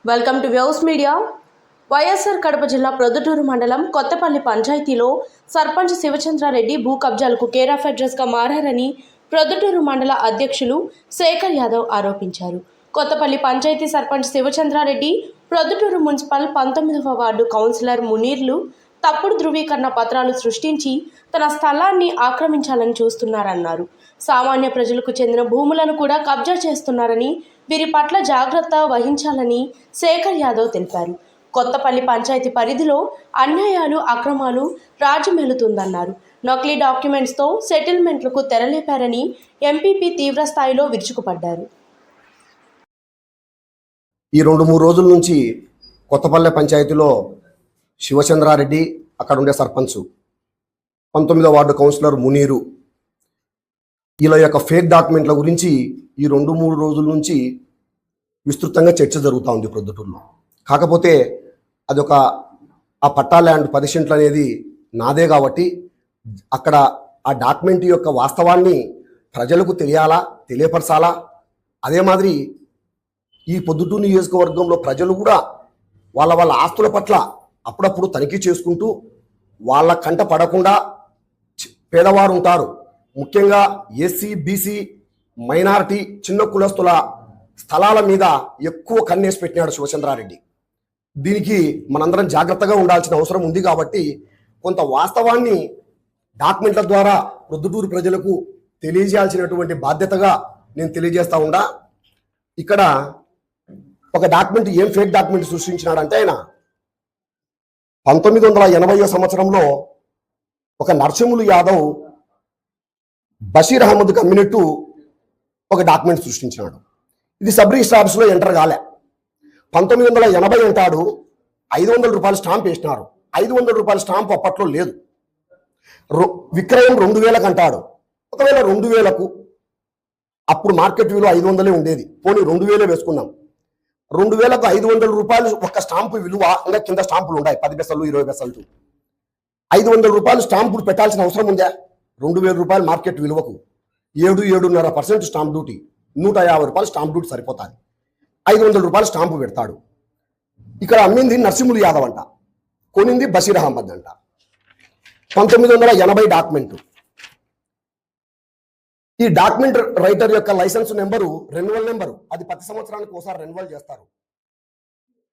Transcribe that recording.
Welcome Media వ్యూస్ మీడియా. వైఎస్ఆర్ కడప జిల్లా ప్రొద్దుటూరు మండలం కొత్తపల్లి పంచాయతీలో సర్పంచ్ శివచంద్రారెడ్డి భూ కబ్జాలకు కేర్ ఆఫ్ అడ్రస్గా మారారని ప్రొద్దుటూరు మండల అధ్యక్షులు శేఖర్ యాదవ్ ఆరోపించారు. కొత్తపల్లి పంచాయతీ సర్పంచ్ శివచంద్రారెడ్డి ప్రొద్దుటూరు మున్సిపల్ 19వ వార్డు కౌన్సిలర్ మునీర్లు తప్పుడు ధృవీకరణ పత్రాలు సృష్టించి తన స్థలాన్ని ఆక్రమించాలని చూస్తున్నారన్నారు. సామాన్య ప్రజలకు చెందిన భూములను కూడా కబ్జా చేస్తున్నారని, వీరి పట్ల జాగ్రత్త వహించాలని శేఖర్ యాదవ్ తెలిపారు. కొత్తపల్లి పంచాయతీ పరిధిలో అన్యాయాలు, అక్రమాలు రాజ్యమేలుతుందన్నారు. నకిలీ డాక్యుమెంట్స్తో సెటిల్మెంట్లకు తెరలేపారని ఎంపీపీ తీవ్రస్థాయిలో విరుచుకుపడ్డారు. ఈ 2-3 రోజుల నుంచి కొత్తపల్లె పంచాయతీలో శివచంద్రారెడ్డి, అక్కడ ఉండే సర్పంచ్, 19వ వార్డు కౌన్సిలర్ మునీరు, వీళ్ళ యొక్క ఫేక్ డాక్యుమెంట్ల గురించి ఈ 2-3 రోజుల నుంచి విస్తృతంగా చర్చ జరుగుతూ ఉంది ప్రొద్దుటూరులో. కాకపోతే అదొక ఆ పట్టా ల్యాండ్ 10 సెంట్లు అనేది నాదే కాబట్టి అక్కడ ఆ డాక్యుమెంట్ యొక్క వాస్తవాన్ని ప్రజలకు తెలియపరచాలా. అదే మాదిరి ఈ పొద్దుటూరు నియోజకవర్గంలో ప్రజలు కూడా వాళ్ళ ఆస్తుల పట్ల అప్పుడప్పుడు తనిఖీ చేసుకుంటూ వాళ్ళ కంట పడకుండా, పేదవారు ఉంటారు, ముఖ్యంగా ఎస్సీ, బీసీ, మైనారిటీ, చిన్న కులస్తుల స్థలాల మీద ఎక్కువ కన్నేసి పెట్టినాడు శివచంద్రారెడ్డి. దీనికి మనందరం జాగ్రత్తగా ఉండాల్సిన అవసరం ఉంది కాబట్టి కొంత వాస్తవాన్ని డాక్యుమెంట్ల ద్వారా ప్రొద్దుటూరు ప్రజలకు తెలియజేయాల్సినటువంటి బాధ్యతగా నేను తెలియజేస్తా ఉండా. ఇక్కడ ఒక డాక్యుమెంట్, ఏం ఫేక్ డాక్యుమెంట్ సృష్టించినాడంటే, ఆయన 1980వ సంవత్సరంలో ఒక నరసింహులు యాదవ్ బషీర్ అహ్మద్ కమ్యూనిటీ ఒక డాక్యుమెంట్ సృష్టించినాడు. ఇది సబ్ రిజిస్టర్ ఆఫీస్లో ఎంటర్ కాలే. 1980 అంటాడు, 500 రూపాయలు స్టాంప్ వేసినారు. 500 రూపాయల స్టాంప్ అప్పట్లో లేదు. విక్రయం 2000కు అంటాడు. ఒకవేళ 2000కు అప్పుడు మార్కెట్ విలువ 500 ఉండేది, పోనీ 2000 వేసుకున్నాం. 2000కు 500 రూపాయలు ఒక్క స్టాంపు విలువ. ఇంకా కింద స్టాంపులు ఉన్నాయి 10 పైసలు, 20 పైసలు. 500 రూపాయలు స్టాంపులు పెట్టాల్సిన అవసరం ఉందా? 2000 రూపాయలు మార్కెట్ విలువకు 7-7.5% స్టాంప్ డ్యూటీ, 150 రూపాయలు స్టాంప్ డ్యూటీ సరిపోతుంది. 500 రూపాయలు స్టాంపు పెడతాడు. ఇక్కడ అమ్మింది నరసింహులు యాదవ్ అంట, కొనింది బషీర్ అహ్మద్ అంట. 1980 డాక్యుమెంట్. ఈ డాక్యుమెంట్ రైటర్ యొక్క లైసెన్స్ నెంబరు, రెన్యువల్ నెంబరు, అది ప్రతి సంవత్సరానికి ఒకసారి రెన్యువల్ చేస్తారు.